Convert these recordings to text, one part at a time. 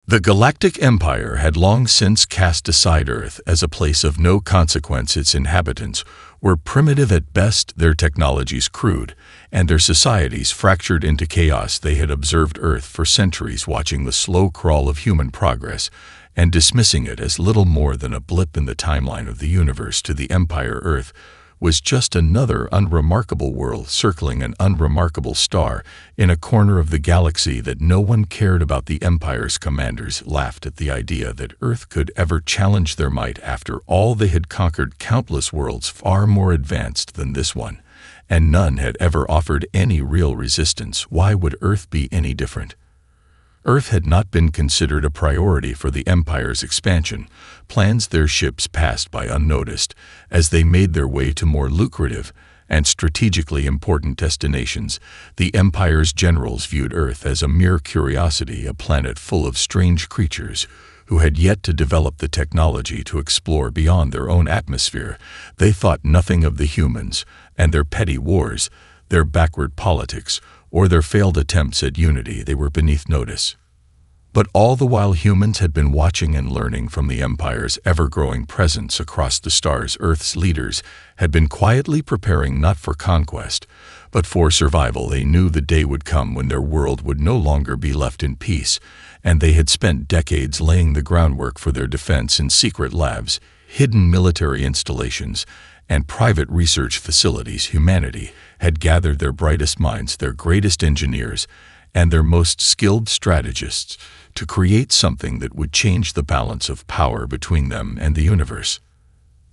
The Galactic Empire had long since cast aside Earth as a place of no consequence. Its inhabitants were primitive at best, their technologies crude, and their societies fractured into chaos. They had observed Earth for centuries, watching the slow crawl of human progress and dismissing it as little more than a blip in the timeline of the universe. To the Empire, Earth was just another unremarkable world circling an unremarkable star in a corner of the galaxy that no one cared about. The Empire's commanders laughed at the idea that Earth could ever challenge their might. After all, they had conquered countless worlds far more advanced than this one, and none had ever offered any real resistance. Why would Earth be any different? Earth had not been considered a priority for the Empire's expansion. Plans their ships passed by unnoticed as they made their way to more lucrative and strategically important destinations. The Empire's generals viewed Earth as a mere curiosity, a planet full of strange creatures who had yet to develop the technology to explore beyond their own atmosphere. They thought nothing of the humans and their petty wars, their backward politics, or their failed attempts at unity. They were beneath notice. But all the while, humans had been watching and learning from the Empire's ever-growing presence across the stars. Earth's leaders had been quietly preparing not for conquest, but for survival. They knew the day would come when their world would no longer be left in peace, and they had spent decades laying the groundwork for their defense in secret labs, hidden military installations, and private research facilities. Humanity had gathered their brightest minds, their greatest engineers, and their most skilled strategists to create something that would change the balance of power between them and the universe.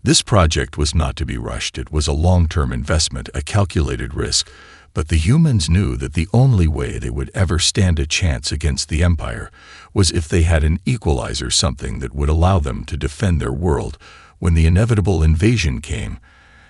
This project was not to be rushed. It was a long-term investment, a calculated risk, but the humans knew that the only way they would ever stand a chance against the Empire was if they had an equalizer, something that would allow them to defend their world when the inevitable invasion came.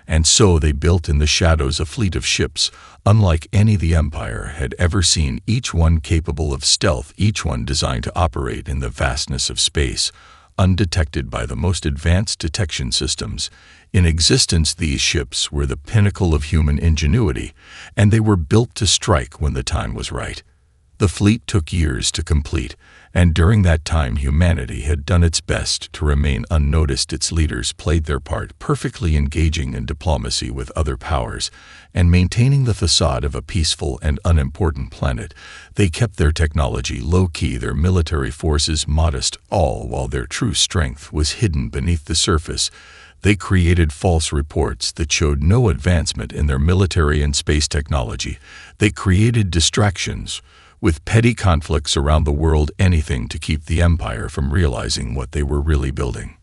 And so they built in the shadows a fleet of ships, unlike any the Empire had ever seen, each one capable of stealth, each one designed to operate in the vastness of space, undetected by the most advanced detection systems in existence. These ships were the pinnacle of human ingenuity, and they were built to strike when the time was right. The fleet took years to complete, and during that time humanity had done its best to remain unnoticed. Its leaders played their part, perfectly engaging in diplomacy with other powers and maintaining the facade of a peaceful and unimportant planet. They kept their technology low-key, their military forces modest, all while their true strength was hidden beneath the surface. They created false reports that showed no advancement in their military and space technology. They created distractions with petty conflicts around the world, anything to keep the Empire from realizing what they were really building.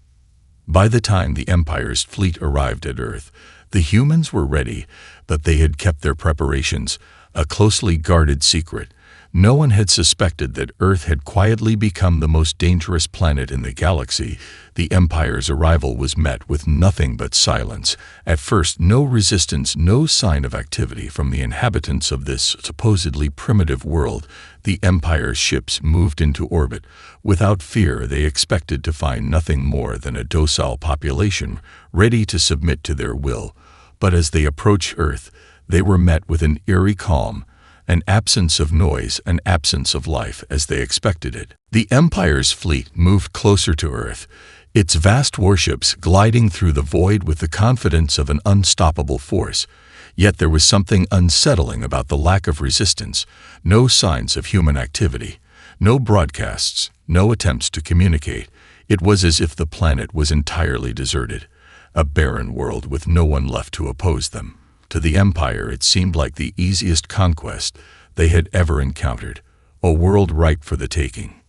By the time the Empire's fleet arrived at Earth, the humans were ready, but they had kept their preparations a closely guarded secret. No one had suspected that Earth had quietly become the most dangerous planet in the galaxy. The Empire's arrival was met with nothing but silence. At first, no resistance, no sign of activity from the inhabitants of this supposedly primitive world. The Empire's ships moved into orbit. Without fear, they expected to find nothing more than a docile population, ready to submit to their will. But as they approached Earth, they were met with an eerie calm, an absence of noise, an absence of life as they expected it. The Empire's fleet moved closer to Earth, its vast warships gliding through the void with the confidence of an unstoppable force. Yet there was something unsettling about the lack of resistance, no signs of human activity, no broadcasts, no attempts to communicate. It was as if the planet was entirely deserted, a barren world with no one left to oppose them. To the Empire, it seemed like the easiest conquest they had ever encountered, a world ripe for the taking.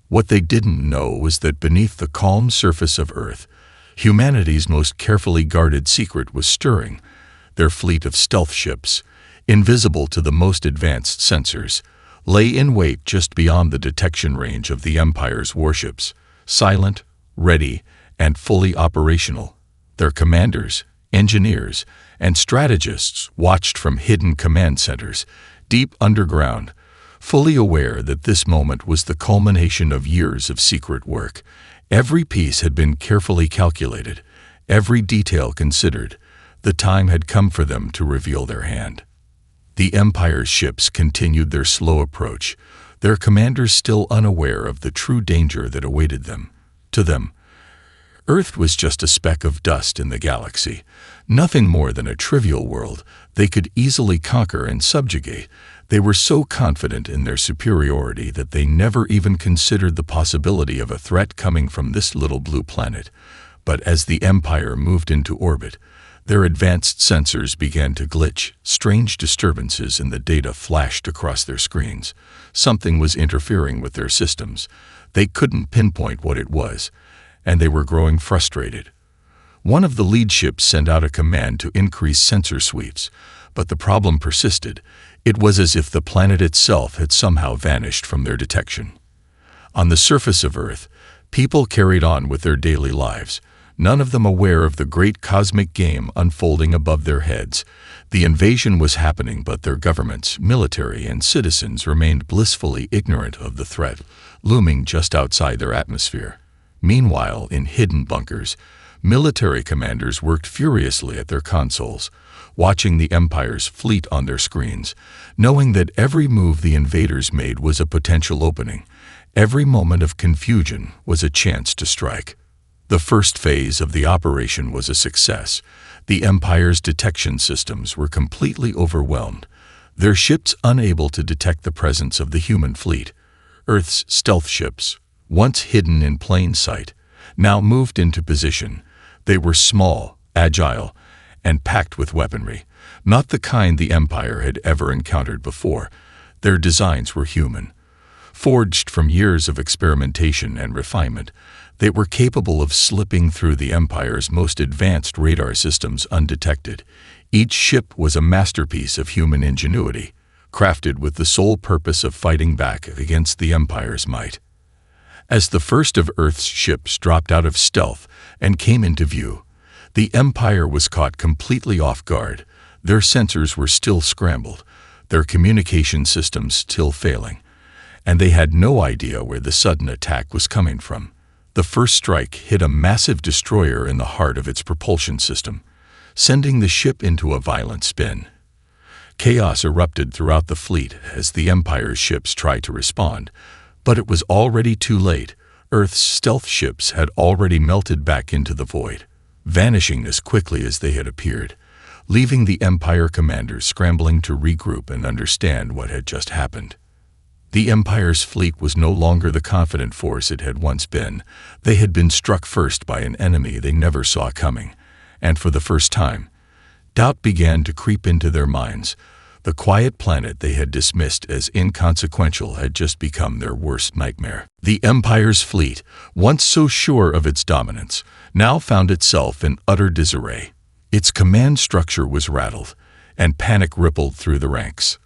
What they didn't know was that beneath the calm surface of Earth, humanity's most carefully guarded secret was stirring. Their fleet of stealth ships, invisible to the most advanced sensors, lay in wait just beyond the detection range of the Empire's warships, silent, ready, and fully operational. Their commanders, engineers, and strategists watched from hidden command centers, deep underground, fully aware that this moment was the culmination of years of secret work. Every piece had been carefully calculated, every detail considered. The time had come for them to reveal their hand. The Empire's ships continued their slow approach, their commanders still unaware of the true danger that awaited them. To them, Earth was just a speck of dust in the galaxy, nothing more than a trivial world they could easily conquer and subjugate. They were so confident in their superiority that they never even considered the possibility of a threat coming from this little blue planet. But as the Empire moved into orbit, their advanced sensors began to glitch. Strange disturbances in the data flashed across their screens. Something was interfering with their systems. They couldn't pinpoint what it was, and they were growing frustrated. One of the lead ships sent out a command to increase sensor sweeps, but the problem persisted. It was as if the planet itself had somehow vanished from their detection. On the surface of Earth, people carried on with their daily lives, none of them aware of the great cosmic game unfolding above their heads. The invasion was happening, but their governments, military, and citizens remained blissfully ignorant of the threat looming just outside their atmosphere. Meanwhile, in hidden bunkers, military commanders worked furiously at their consoles, watching the Empire's fleet on their screens, knowing that every move the invaders made was a potential opening. Every moment of confusion was a chance to strike. The first phase of the operation was a success. The Empire's detection systems were completely overwhelmed, their ships unable to detect the presence of the human fleet. Earth's stealth ships, once hidden in plain sight, now moved into position. They were small, agile, and packed with weaponry, not the kind the Empire had ever encountered before. Their designs were human. Forged from years of experimentation and refinement, they were capable of slipping through the Empire's most advanced radar systems undetected. Each ship was a masterpiece of human ingenuity, crafted with the sole purpose of fighting back against the Empire's might. As the first of Earth's ships dropped out of stealth and came into view, the Empire was caught completely off guard. Their sensors were still scrambled, their communication systems still failing, and they had no idea where the sudden attack was coming from. The first strike hit a massive destroyer in the heart of its propulsion system, sending the ship into a violent spin. Chaos erupted throughout the fleet as the Empire's ships tried to respond, but it was already too late. Earth's stealth ships had already melted back into the void, vanishing as quickly as they had appeared, leaving the Empire commanders scrambling to regroup and understand what had just happened. The Empire's fleet was no longer the confident force it had once been. They had been struck first by an enemy they never saw coming, and for the first time, doubt began to creep into their minds. The quiet planet they had dismissed as inconsequential had just become their worst nightmare. The Empire's fleet, once so sure of its dominance, now found itself in utter disarray. Its command structure was rattled, and panic rippled through the ranks.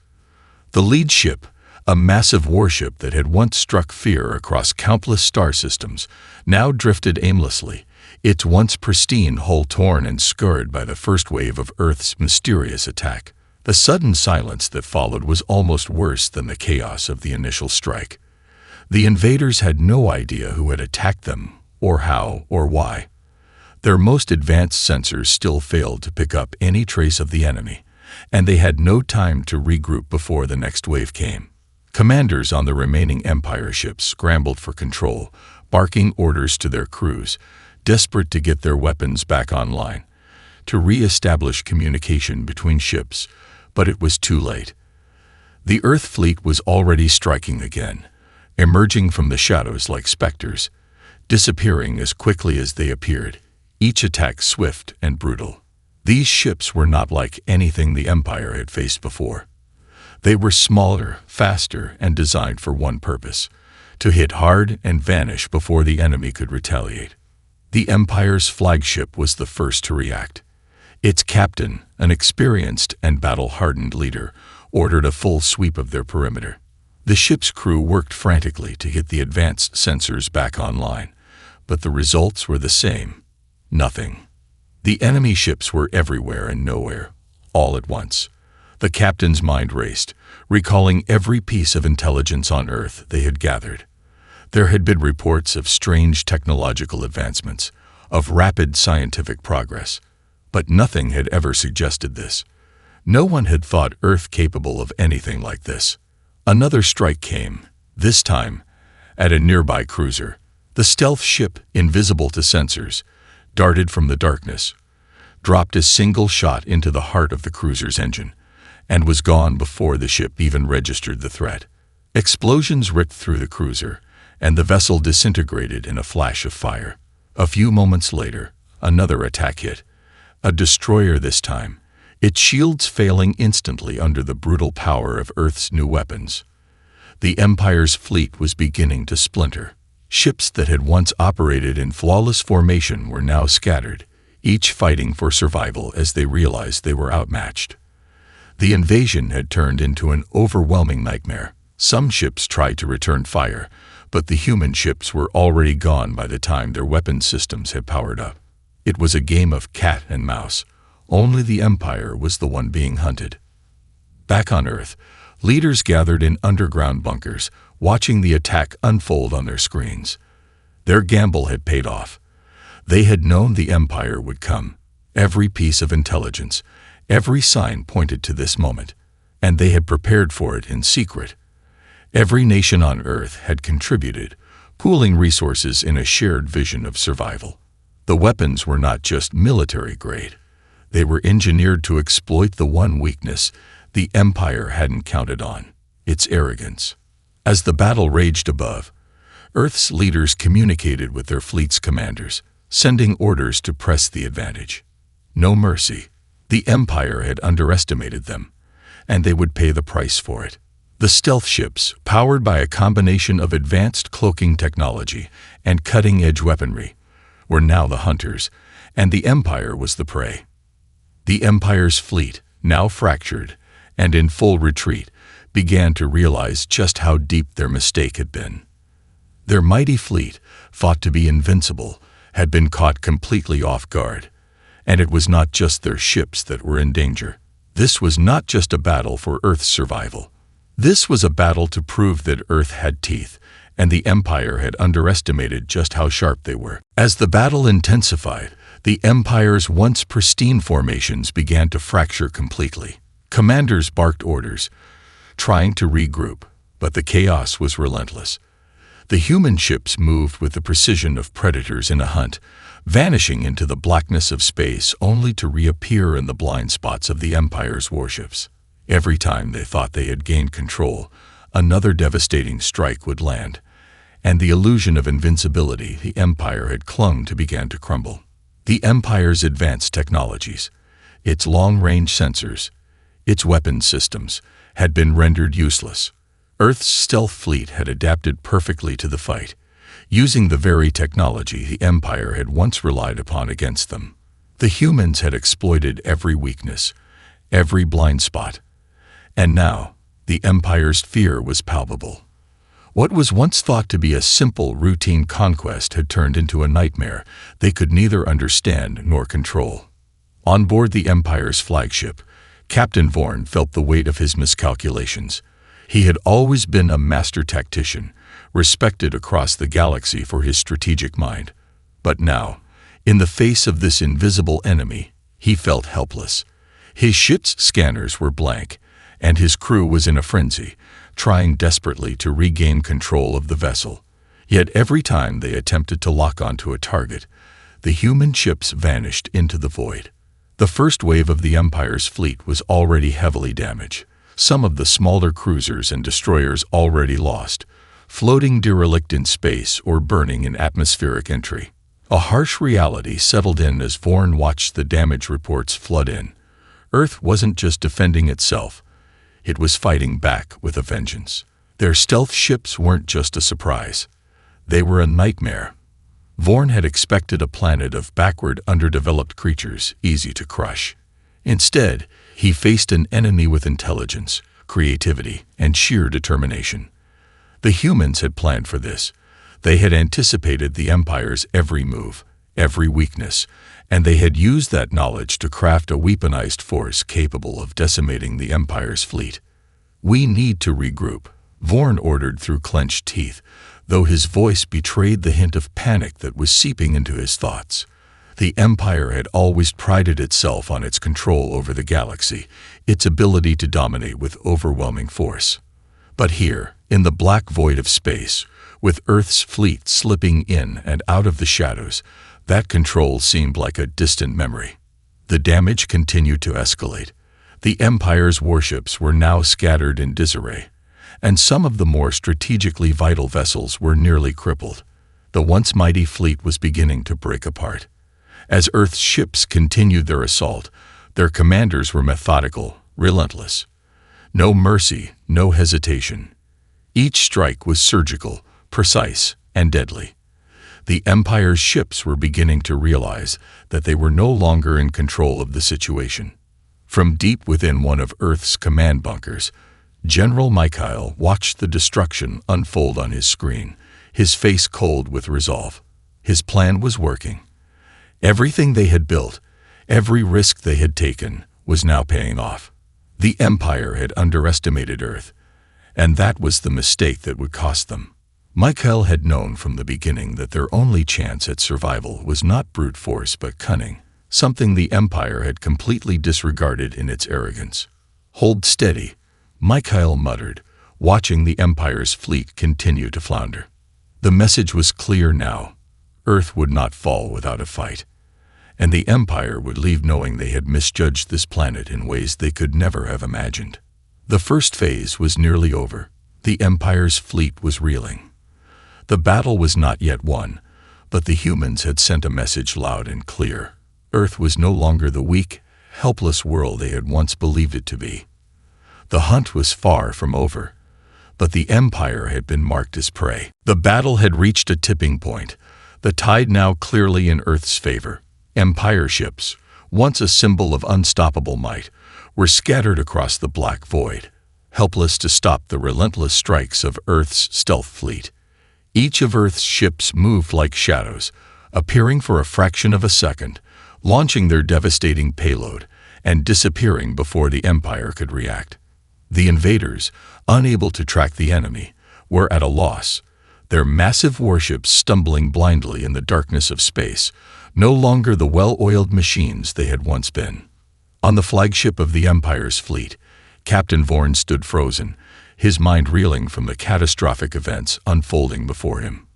The lead ship, a massive warship that had once struck fear across countless star systems, now drifted aimlessly, its once pristine hull torn and scarred by the first wave of Earth's mysterious attack. The sudden silence that followed was almost worse than the chaos of the initial strike. The invaders had no idea who had attacked them, or how, or why. Their most advanced sensors still failed to pick up any trace of the enemy, and they had no time to regroup before the next wave came. Commanders on the remaining Empire ships scrambled for control, barking orders to their crews, desperate to get their weapons back online, to re-establish communication between ships, but it was too late. The Earth fleet was already striking again, emerging from the shadows like specters, disappearing as quickly as they appeared, each attack swift and brutal. These ships were not like anything the Empire had faced before. They were smaller, faster, and designed for one purpose: to hit hard and vanish before the enemy could retaliate. The Empire's flagship was the first to react. Its captain, an experienced and battle-hardened leader, ordered a full sweep of their perimeter. The ship's crew worked frantically to get the advanced sensors back online, but the results were the same: nothing. The enemy ships were everywhere and nowhere, all at once. The captain's mind raced, recalling every piece of intelligence on Earth they had gathered. There had been reports of strange technological advancements, of rapid scientific progress, but nothing had ever suggested this. No one had thought Earth capable of anything like this. Another strike came, This time, at a nearby cruiser, the stealth ship, invisible to sensors, darted from the darkness, dropped a single shot into the heart of the cruiser's engine, and was gone before the ship even registered the threat. Explosions ripped through the cruiser, and the vessel disintegrated in a flash of fire. A few moments later, another attack hit, a destroyer this time, its shields failing instantly under the brutal power of Earth's new weapons. The Empire's fleet was beginning to splinter. Ships that had once operated in flawless formation were now scattered, each fighting for survival as they realized they were outmatched. The invasion had turned into an overwhelming nightmare. Some ships tried to return fire, but the human ships were already gone by the time their weapon systems had powered up. It was a game of cat and mouse. Only the Empire was the one being hunted. Back on Earth, leaders gathered in underground bunkers, watching the attack unfold on their screens. Their gamble had paid off. They had known the Empire would come. Every piece of intelligence, every sign pointed to this moment, and they had prepared for it in secret. Every nation on Earth had contributed, pooling resources in a shared vision of survival. The weapons were not just military grade. They were engineered to exploit the one weakness the Empire hadn't counted on: its arrogance. As the battle raged above, Earth's leaders communicated with their fleet's commanders, sending orders to press the advantage. No mercy. The Empire had underestimated them, and they would pay the price for it. The stealth ships, powered by a combination of advanced cloaking technology and cutting-edge weaponry, were now the hunters, and the Empire was the prey. The Empire's fleet, now fractured and in full retreat, began to realize just how deep their mistake had been. Their mighty fleet, thought to be invincible, had been caught completely off guard, and it was not just their ships that were in danger. This was not just a battle for Earth's survival. This was a battle to prove that Earth had teeth, and the Empire had underestimated just how sharp they were. As the battle intensified, the Empire's once pristine formations began to fracture completely. Commanders barked orders, trying to regroup, but the chaos was relentless. The human ships moved with the precision of predators in a hunt, vanishing into the blackness of space only to reappear in the blind spots of the Empire's warships. Every time they thought they had gained control, another devastating strike would land, and the illusion of invincibility the Empire had clung to began to crumble. The Empire's advanced technologies, its long-range sensors, its weapons systems, had been rendered useless. Earth's stealth fleet had adapted perfectly to the fight, using the very technology the Empire had once relied upon against them. The humans had exploited every weakness, every blind spot, and now the Empire's fear was palpable. What was once thought to be a simple, routine conquest had turned into a nightmare they could neither understand nor control. On board the Empire's flagship, Captain Vorn felt the weight of his miscalculations. He had always been a master tactician, respected across the galaxy for his strategic mind. But now, in the face of this invisible enemy, he felt helpless. His ship's scanners were blank, and his crew was in a frenzy, trying desperately to regain control of the vessel. Yet every time they attempted to lock onto a target, the human ships vanished into the void. The first wave of the Empire's fleet was already heavily damaged. Some of the smaller cruisers and destroyers already lost, floating derelict in space or burning in atmospheric entry. A harsh reality settled in as Vorn watched the damage reports flood in. Earth wasn't just defending itself. It was fighting back with a vengeance. Their stealth ships weren't just a surprise. They were a nightmare. Vorn had expected a planet of backward, underdeveloped creatures, easy to crush. Instead, he faced an enemy with intelligence, creativity, and sheer determination. The humans had planned for this. They had anticipated the Empire's every move, every weakness, and they had used that knowledge to craft a weaponized force capable of decimating the Empire's fleet. "We need to regroup," Vorn ordered through clenched teeth, though his voice betrayed the hint of panic that was seeping into his thoughts. The Empire had always prided itself on its control over the galaxy, its ability to dominate with overwhelming force. But here, In the black void of space, with Earth's fleet slipping in and out of the shadows, that control seemed like a distant memory. The damage continued to escalate. The Empire's warships were now scattered in disarray, and some of the more strategically vital vessels were nearly crippled. The once mighty fleet was beginning to break apart. As Earth's ships continued their assault, their commanders were methodical, relentless. No mercy, no hesitation. Each strike was surgical, precise, and deadly. The Empire's ships were beginning to realize that they were no longer in control of the situation. From deep within one of Earth's command bunkers, General Mikhail watched the destruction unfold on his screen, his face cold with resolve. His plan was working. Everything they had built, every risk they had taken, was now paying off. The Empire had underestimated Earth, and that was the mistake that would cost them. Mikhail had known from the beginning that their only chance at survival was not brute force but cunning, something the Empire had completely disregarded in its arrogance. "Hold steady," Mikhail muttered, watching the Empire's fleet continue to flounder. The message was clear now. Earth would not fall without a fight, and the Empire would leave knowing they had misjudged this planet in ways they could never have imagined. The first phase was nearly over. The Empire's fleet was reeling. The battle was not yet won, but the humans had sent a message loud and clear. Earth was no longer the weak, helpless world they had once believed it to be. The hunt was far from over, but the Empire had been marked as prey. The battle had reached a tipping point, the tide now clearly in Earth's favor. Empire ships, once a symbol of unstoppable might, were scattered across the black void, helpless to stop the relentless strikes of Earth's stealth fleet. Each of Earth's ships moved like shadows, appearing for a fraction of a second, launching their devastating payload, and disappearing before the Empire could react. The invaders, unable to track the enemy, were at a loss, their massive warships stumbling blindly in the darkness of space, no longer the well-oiled machines they had once been. On the flagship of the Empire's fleet, Captain Vorn stood frozen, his mind reeling from the catastrophic events unfolding before him.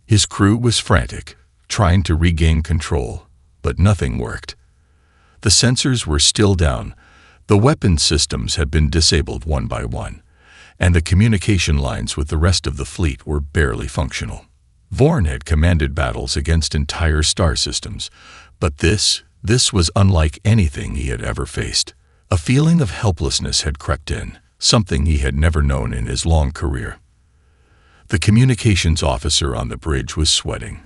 His crew was frantic, trying to regain control, but nothing worked. The sensors were still down, the weapon systems had been disabled one by one, and the communication lines with the rest of the fleet were barely functional. Vorn had commanded battles against entire star systems, but this was unlike anything he had ever faced. A feeling of helplessness had crept in, something he had never known in his long career. The communications officer on the bridge was sweating,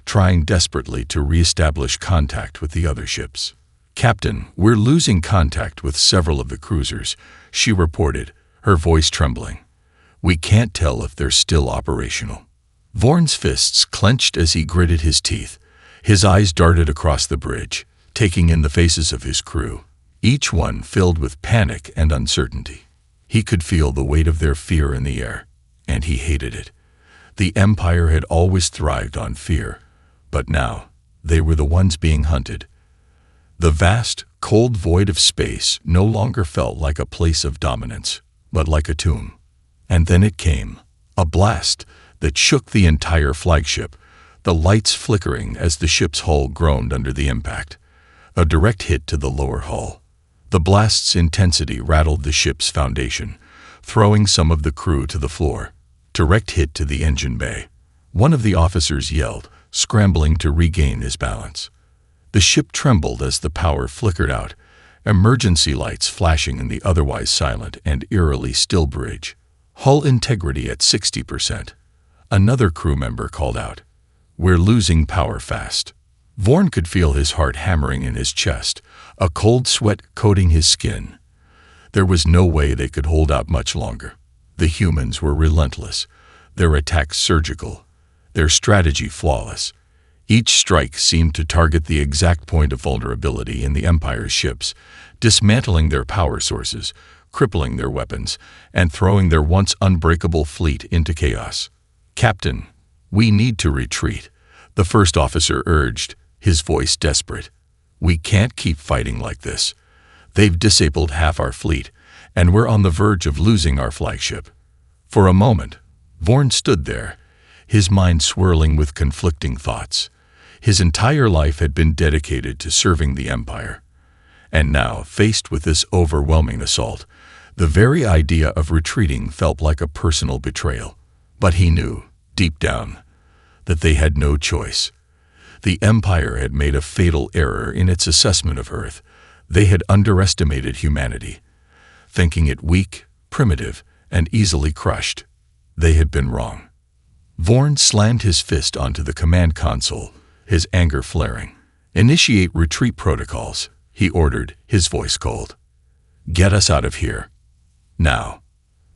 trying desperately to re-establish contact with the other ships. "Captain, we're losing contact with several of the cruisers," she reported, her voice trembling. "We can't tell if they're still operational." Vorn's fists clenched as he gritted his teeth. His eyes darted across the bridge, taking in the faces of his crew, each one filled with panic and uncertainty. He could feel the weight of their fear in the air, and he hated it. The Empire had always thrived on fear, but now they were the ones being hunted. The vast, cold void of space no longer felt like a place of dominance, but like a tomb. And then it came, a blast that shook the entire flagship, the lights flickering as the ship's hull groaned under the impact. A direct hit to the lower hull. The blast's intensity rattled the ship's foundation, throwing some of the crew to the floor. Direct hit to the engine bay. One of the officers yelled, scrambling to regain his balance. The ship trembled as the power flickered out, emergency lights flashing in the otherwise silent and eerily still bridge. Hull integrity at 60%. Another crew member called out, "We're losing power fast." Vorn could feel his heart hammering in his chest, a cold sweat coating his skin. There was no way they could hold out much longer. The humans were relentless, their attacks surgical, their strategy flawless. Each strike seemed to target the exact point of vulnerability in the Empire's ships, dismantling their power sources, crippling their weapons, and throwing their once unbreakable fleet into chaos. "Captain, we need to retreat," the first officer urged, his voice desperate. "We can't keep fighting like this. They've disabled half our fleet, and we're on the verge of losing our flagship." For a moment, Vorn stood there, his mind swirling with conflicting thoughts. His entire life had been dedicated to serving the Empire. And now, faced with this overwhelming assault, the very idea of retreating felt like a personal betrayal. But he knew, deep down, that they had no choice. The Empire had made a fatal error in its assessment of Earth. They had underestimated humanity, thinking it weak, primitive, and easily crushed. They had been wrong. Vorn slammed his fist onto the command console, his anger flaring. "Initiate retreat protocols," he ordered, his voice cold. "Get us out of here. Now."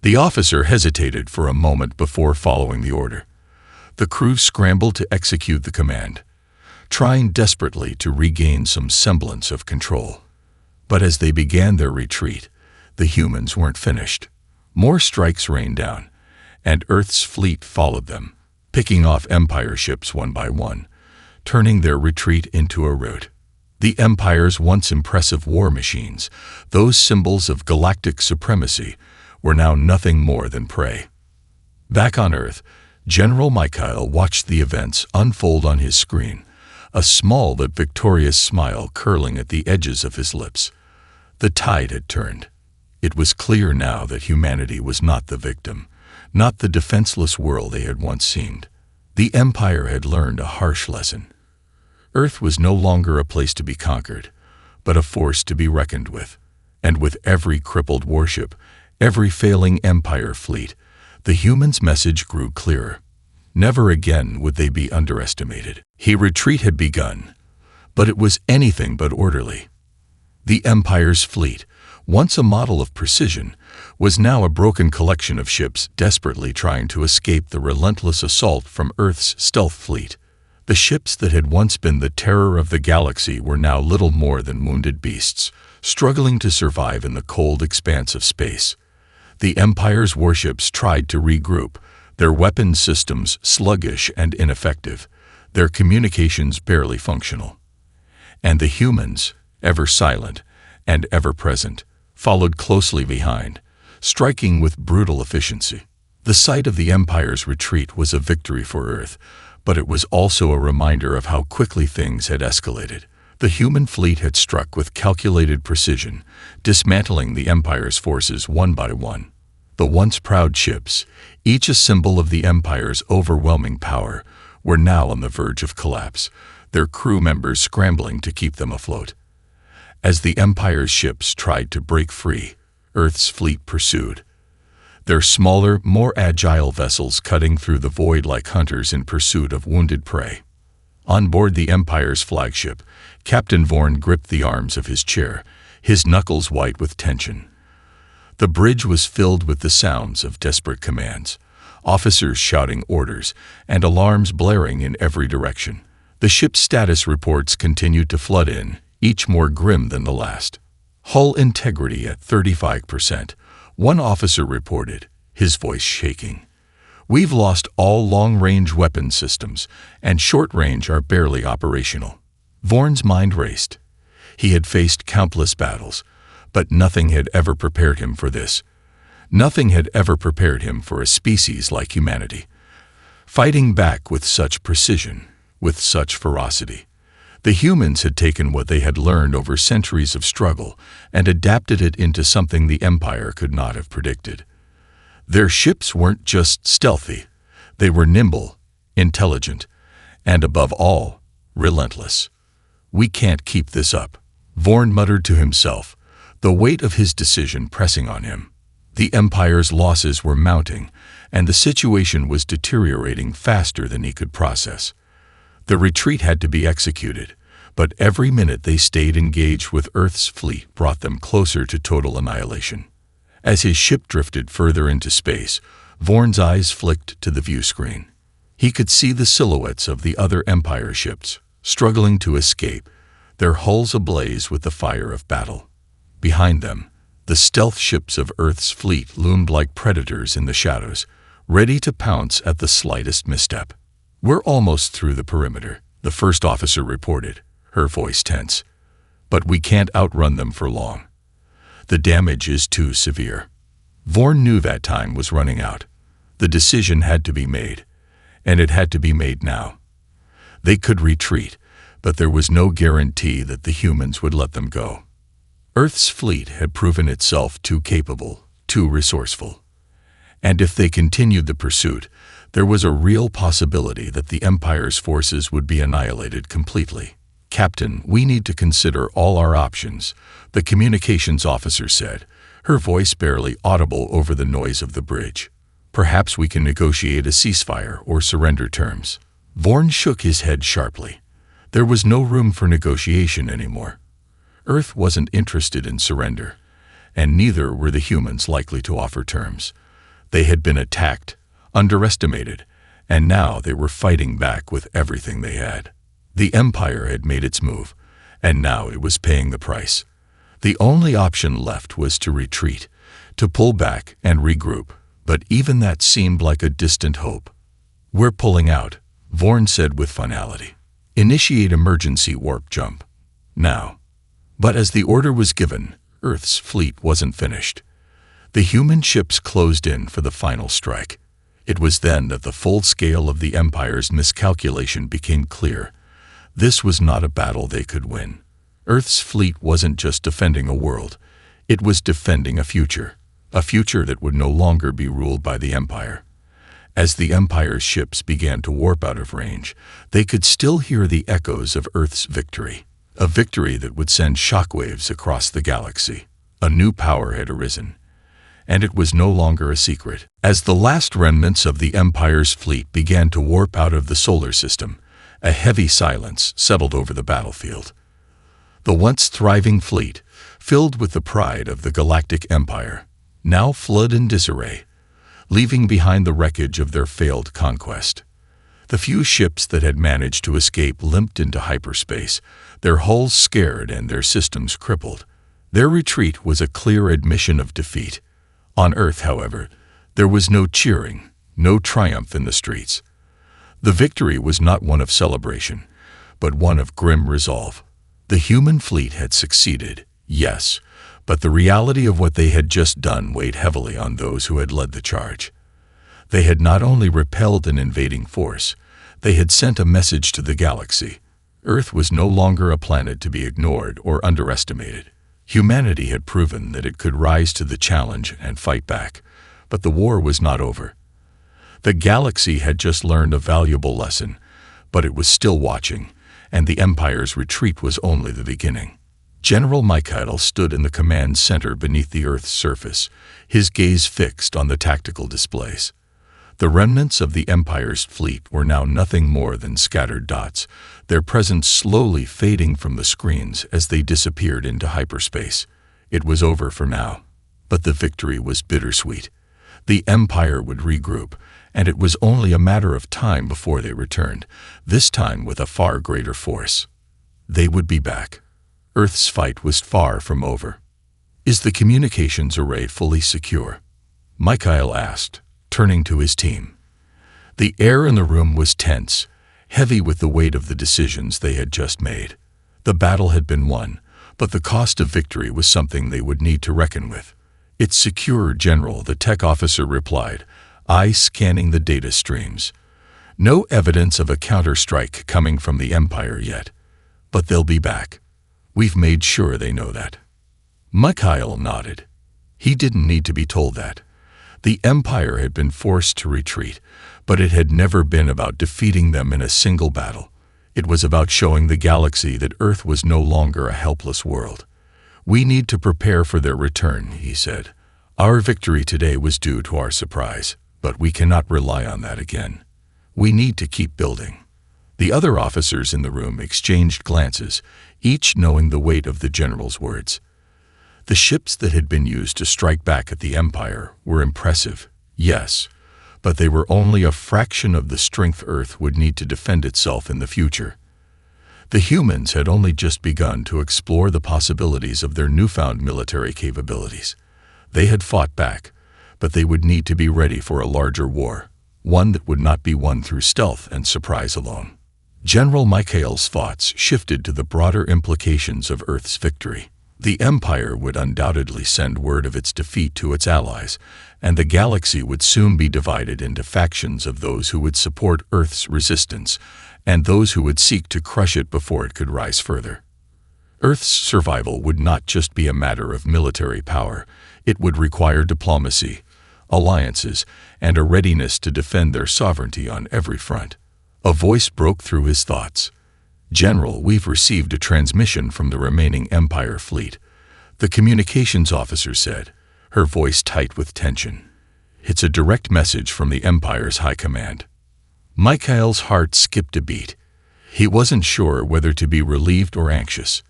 The officer hesitated for a moment before following the order. The crew scrambled to execute the command, trying desperately to regain some semblance of control. But as they began their retreat, the humans weren't finished. More strikes rained down, and Earth's fleet followed them, picking off Empire ships one by one, turning their retreat into a rout. The Empire's once impressive war machines, those symbols of galactic supremacy, were now nothing more than prey. Back on Earth, General Mikhail watched the events unfold on his screen, a small but victorious smile curling at the edges of his lips. The tide had turned. It was clear now that humanity was not the victim, not the defenseless world they had once seemed. The Empire had learned a harsh lesson. Earth was no longer a place to be conquered, but a force to be reckoned with. And with every crippled warship, every failing Empire fleet, the humans' message grew clearer. Never again would they be underestimated. Retreat had begun, but it was anything but orderly. The Empire's fleet, once a model of precision, was now a broken collection of ships desperately trying to escape the relentless assault from Earth's stealth fleet. The ships that had once been the terror of the galaxy were now little more than wounded beasts, struggling to survive in the cold expanse of space. The Empire's warships tried to regroup, their weapons systems sluggish and ineffective, their communications barely functional. And the humans, ever silent and ever present, followed closely behind, striking with brutal efficiency. The sight of the Empire's retreat was a victory for Earth, but it was also a reminder of how quickly things had escalated. The human fleet had struck with calculated precision, dismantling the Empire's forces one by one. The once proud ships, each a symbol of the Empire's overwhelming power, were now on the verge of collapse, their crew members scrambling to keep them afloat. As the Empire's ships tried to break free, Earth's fleet pursued, their smaller, more agile vessels cutting through the void like hunters in pursuit of wounded prey. On board the Empire's flagship, Captain Vorn gripped the arms of his chair, his knuckles white with tension. The bridge was filled with the sounds of desperate commands, officers shouting orders, and alarms blaring in every direction. The ship's status reports continued to flood in, each more grim than the last. "Hull integrity at 35%, one officer reported, his voice shaking. "We've lost all long-range weapon systems, and short-range are barely operational." Vorn's mind raced. He had faced countless battles, but nothing had ever prepared him for this. Nothing had ever prepared him for a species like humanity, fighting back with such precision, with such ferocity. The humans had taken what they had learned over centuries of struggle and adapted it into something the Empire could not have predicted. Their ships weren't just stealthy, they were nimble, intelligent, and above all, relentless. "We can't keep this up," Vorn muttered to himself, the weight of his decision pressing on him. The Empire's losses were mounting, and the situation was deteriorating faster than he could process. The retreat had to be executed, but every minute they stayed engaged with Earth's fleet brought them closer to total annihilation. As his ship drifted further into space, Vorn's eyes flicked to the view screen. He could see the silhouettes of the other Empire ships, struggling to escape, their hulls ablaze with the fire of battle. Behind them, the stealth ships of Earth's fleet loomed like predators in the shadows, ready to pounce at the slightest misstep. "We're almost through the perimeter," the first officer reported, her voice tense. "But we can't outrun them for long. The damage is too severe." Vorn knew that time was running out. The decision had to be made, and it had to be made now. They could retreat, but there was no guarantee that the humans would let them go. Earth's fleet had proven itself too capable, too resourceful. And if they continued the pursuit, there was a real possibility that the Empire's forces would be annihilated completely. "Captain, we need to consider all our options," the communications officer said, her voice barely audible over the noise of the bridge. "Perhaps we can negotiate a ceasefire or surrender terms." Vorn shook his head sharply. There was no room for negotiation anymore. Earth wasn't interested in surrender, and neither were the humans likely to offer terms. They had been attacked, underestimated, and now they were fighting back with everything they had. The Empire had made its move, and now it was paying the price. The only option left was to retreat, to pull back and regroup, but even that seemed like a distant hope. "We're pulling out," Vorn said with finality. "Initiate emergency warp jump. Now." But as the order was given, Earth's fleet wasn't finished. The human ships closed in for the final strike. It was then that the full scale of the Empire's miscalculation became clear. This was not a battle they could win. Earth's fleet wasn't just defending a world. It was defending a future that would no longer be ruled by the Empire. As the Empire's ships began to warp out of range, they could still hear the echoes of Earth's victory. A victory that would send shockwaves across the galaxy. A new power had arisen, and it was no longer a secret. As the last remnants of the Empire's fleet began to warp out of the solar system, a heavy silence settled over the battlefield. The once thriving fleet, filled with the pride of the Galactic Empire, now fled in disarray, leaving behind the wreckage of their failed conquest. The few ships that had managed to escape limped into hyperspace, their hulls scared and their systems crippled. Their retreat was a clear admission of defeat. On Earth, however, there was no cheering, no triumph in the streets. The victory was not one of celebration, but one of grim resolve. The human fleet had succeeded, yes, but the reality of what they had just done weighed heavily on those who had led the charge. They had not only repelled an invading force, they had sent a message to the galaxy. Earth was no longer a planet to be ignored or underestimated. Humanity had proven that it could rise to the challenge and fight back, but the war was not over. The galaxy had just learned a valuable lesson, but it was still watching, and the Empire's retreat was only the beginning. General Michael stood in the command center beneath the Earth's surface, his gaze fixed on the tactical displays. The remnants of the Empire's fleet were now nothing more than scattered dots, their presence slowly fading from the screens as they disappeared into hyperspace. It was over for now, but the victory was bittersweet. The Empire would regroup, and it was only a matter of time before they returned, this time with a far greater force. They would be back. Earth's fight was far from over. "Is the communications array fully secure?" Michael asked, turning to his team. The air in the room was tense, heavy with the weight of the decisions they had just made. The battle had been won, but the cost of victory was something they would need to reckon with. "It's secure, General," the tech officer replied, eyes scanning the data streams. "No evidence of a counterstrike coming from the Empire yet, but they'll be back. We've made sure they know that." Michael nodded. He didn't need to be told that. The Empire had been forced to retreat, but it had never been about defeating them in a single battle. It was about showing the galaxy that Earth was no longer a helpless world. "We need to prepare for their return," he said. "Our victory today was due to our surprise, but we cannot rely on that again. We need to keep building." The other officers in the room exchanged glances, each knowing the weight of the general's words. The ships that had been used to strike back at the Empire were impressive, yes, but they were only a fraction of the strength Earth would need to defend itself in the future. The humans had only just begun to explore the possibilities of their newfound military capabilities. They had fought back, but they would need to be ready for a larger war, one that would not be won through stealth and surprise alone. General Michael's thoughts shifted to the broader implications of Earth's victory. The Empire would undoubtedly send word of its defeat to its allies, and the galaxy would soon be divided into factions of those who would support Earth's resistance and those who would seek to crush it before it could rise further. Earth's survival would not just be a matter of military power. It would require diplomacy, alliances, and a readiness to defend their sovereignty on every front. A voice broke through his thoughts. "General, we've received a transmission from the remaining Empire fleet," the communications officer said, her voice tight with tension. "It's a direct message from the Empire's high command." Mikhail's heart skipped a beat. He wasn't sure whether to be relieved or anxious.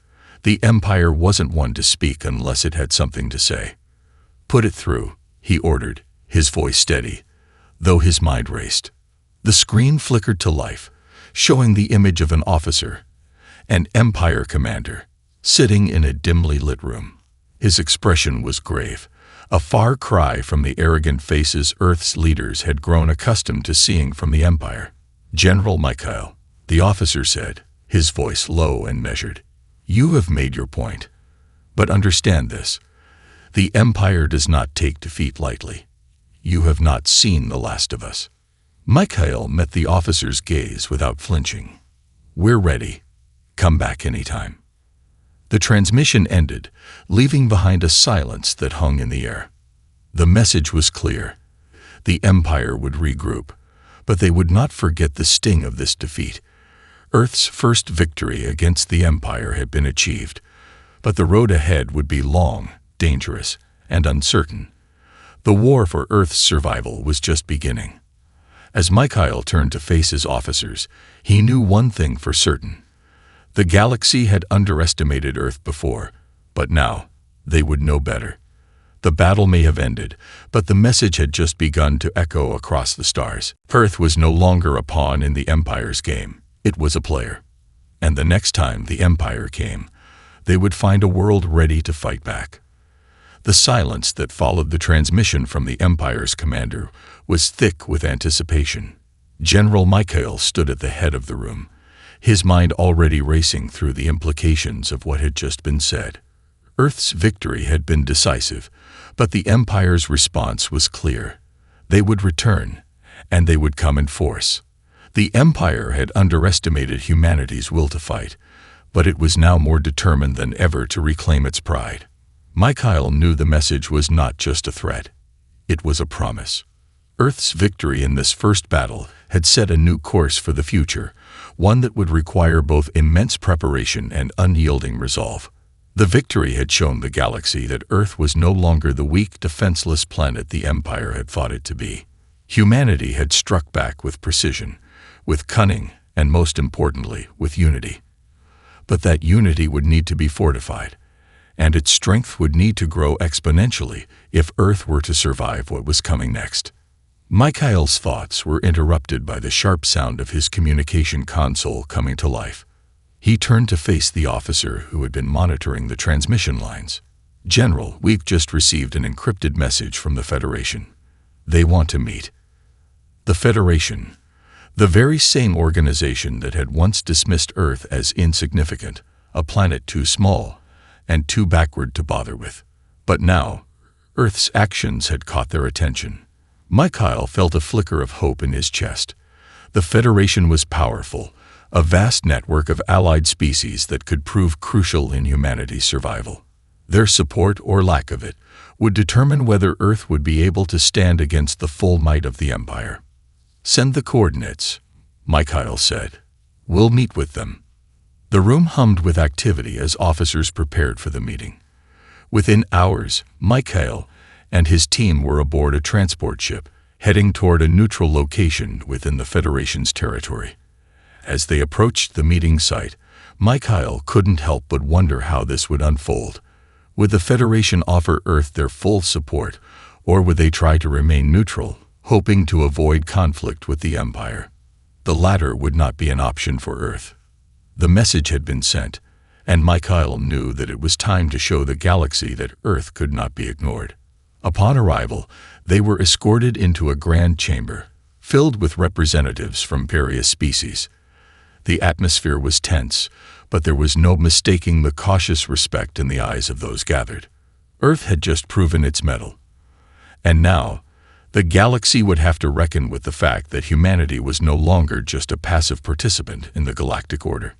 The Empire wasn't one to speak unless it had something to say. "Put it through," he ordered, his voice steady, though his mind raced. The screen flickered to life, showing the image of an officer, an Empire commander, sitting in a dimly lit room. His expression was grave, a far cry from the arrogant faces Earth's leaders had grown accustomed to seeing from the Empire. "General Mikhail," the officer said, his voice low and measured, "you have made your point. But understand this. The Empire does not take defeat lightly. You have not seen the last of us." Mikhail met the officer's gaze without flinching. "We're ready. Come back anytime." The transmission ended, leaving behind a silence that hung in the air. The message was clear. The Empire would regroup, but they would not forget the sting of this defeat. Earth's first victory against the Empire had been achieved, but the road ahead would be long, dangerous, and uncertain. The war for Earth's survival was just beginning. As Mikhail turned to face his officers, he knew one thing for certain. The galaxy had underestimated Earth before, but now they would know better. The battle may have ended, but the message had just begun to echo across the stars. Earth was no longer a pawn in the Empire's game. It was a player. And the next time the Empire came, they would find a world ready to fight back. The silence that followed the transmission from the Empire's commander was thick with anticipation. General Mikhail stood at the head of the room, his mind already racing through the implications of what had just been said. Earth's victory had been decisive, but the Empire's response was clear. They would return, and they would come in force. The Empire had underestimated humanity's will to fight, but it was now more determined than ever to reclaim its pride. Mikhail knew the message was not just a threat. It was a promise. Earth's victory in this first battle had set a new course for the future, one that would require both immense preparation and unyielding resolve. The victory had shown the galaxy that Earth was no longer the weak, defenseless planet the Empire had thought it to be. Humanity had struck back with precision, with cunning, and most importantly, with unity. But that unity would need to be fortified, and its strength would need to grow exponentially if Earth were to survive what was coming next. Mikhail's thoughts were interrupted by the sharp sound of his communication console coming to life. He turned to face the officer who had been monitoring the transmission lines. "General, we've just received an encrypted message from the Federation. They want to meet." The Federation, the very same organization that had once dismissed Earth as insignificant, a planet too small and too backward to bother with. But now, Earth's actions had caught their attention. Mikhail felt a flicker of hope in his chest. The Federation was powerful, a vast network of allied species that could prove crucial in humanity's survival. Their support, or lack of it, would determine whether Earth would be able to stand against the full might of the Empire. "Send the coordinates," Mikhail said. "We'll meet with them." The room hummed with activity as officers prepared for the meeting. Within hours, Mikhail and his team were aboard a transport ship, heading toward a neutral location within the Federation's territory. As they approached the meeting site, Mikhail couldn't help but wonder how this would unfold. Would the Federation offer Earth their full support, or would they try to remain neutral, hoping to avoid conflict with the Empire? The latter would not be an option for Earth. The message had been sent, and Mikhail knew that it was time to show the galaxy that Earth could not be ignored. Upon arrival, they were escorted into a grand chamber, filled with representatives from various species. The atmosphere was tense, but there was no mistaking the cautious respect in the eyes of those gathered. Earth had just proven its mettle. And now, the galaxy would have to reckon with the fact that humanity was no longer just a passive participant in the galactic order.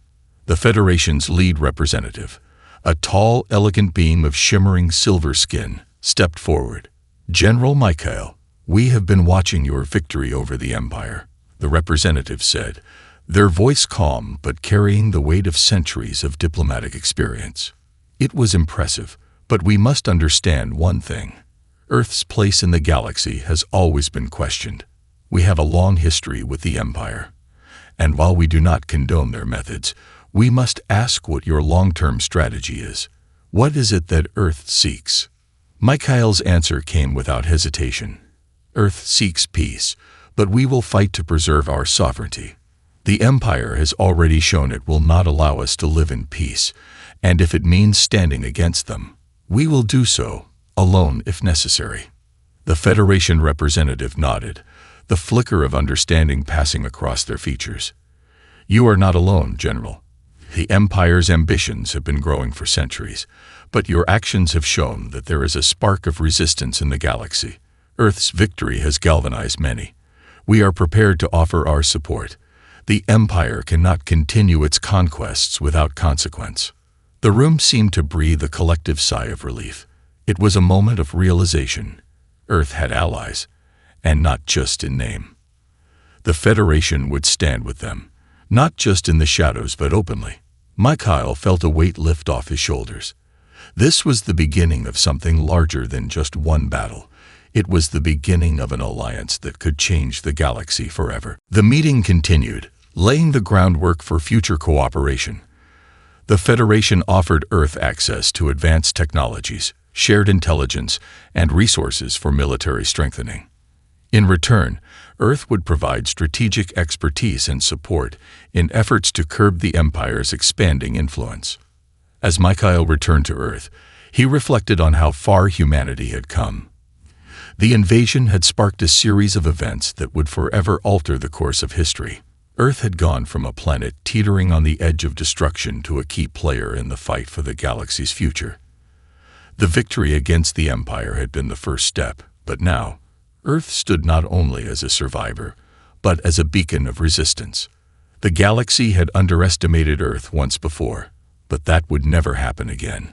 The Federation's lead representative, a tall, elegant beam of shimmering silver skin, stepped forward. "General Michael, we have been watching your victory over the Empire," the representative said, their voice calm but carrying the weight of centuries of diplomatic experience. "It was impressive, but we must understand one thing. Earth's place in the galaxy has always been questioned. We have a long history with the Empire, and while we do not condone their methods, we must ask what your long-term strategy is. What is it that Earth seeks?" Michael's answer came without hesitation. "Earth seeks peace, but we will fight to preserve our sovereignty. The Empire has already shown it will not allow us to live in peace, and if it means standing against them, we will do so, alone if necessary." The Federation representative nodded, the flicker of understanding passing across their features. "You are not alone, General. The Empire's ambitions have been growing for centuries, but your actions have shown that there is a spark of resistance in the galaxy. Earth's victory has galvanized many. We are prepared to offer our support. The Empire cannot continue its conquests without consequence." The room seemed to breathe a collective sigh of relief. It was a moment of realization. Earth had allies, and not just in name. The Federation would stand with them, not just in the shadows but openly. Michael felt a weight lift off his shoulders. This was the beginning of something larger than just one battle. It was the beginning of an alliance that could change the galaxy forever. The meeting continued, laying the groundwork for future cooperation. The Federation offered Earth access to advanced technologies, shared intelligence, and resources for military strengthening. In return, Earth would provide strategic expertise and support in efforts to curb the Empire's expanding influence. As Michael returned to Earth, he reflected on how far humanity had come. The invasion had sparked a series of events that would forever alter the course of history. Earth had gone from a planet teetering on the edge of destruction to a key player in the fight for the galaxy's future. The victory against the Empire had been the first step, but now, Earth stood not only as a survivor, but as a beacon of resistance. The galaxy had underestimated Earth once before, but that would never happen again.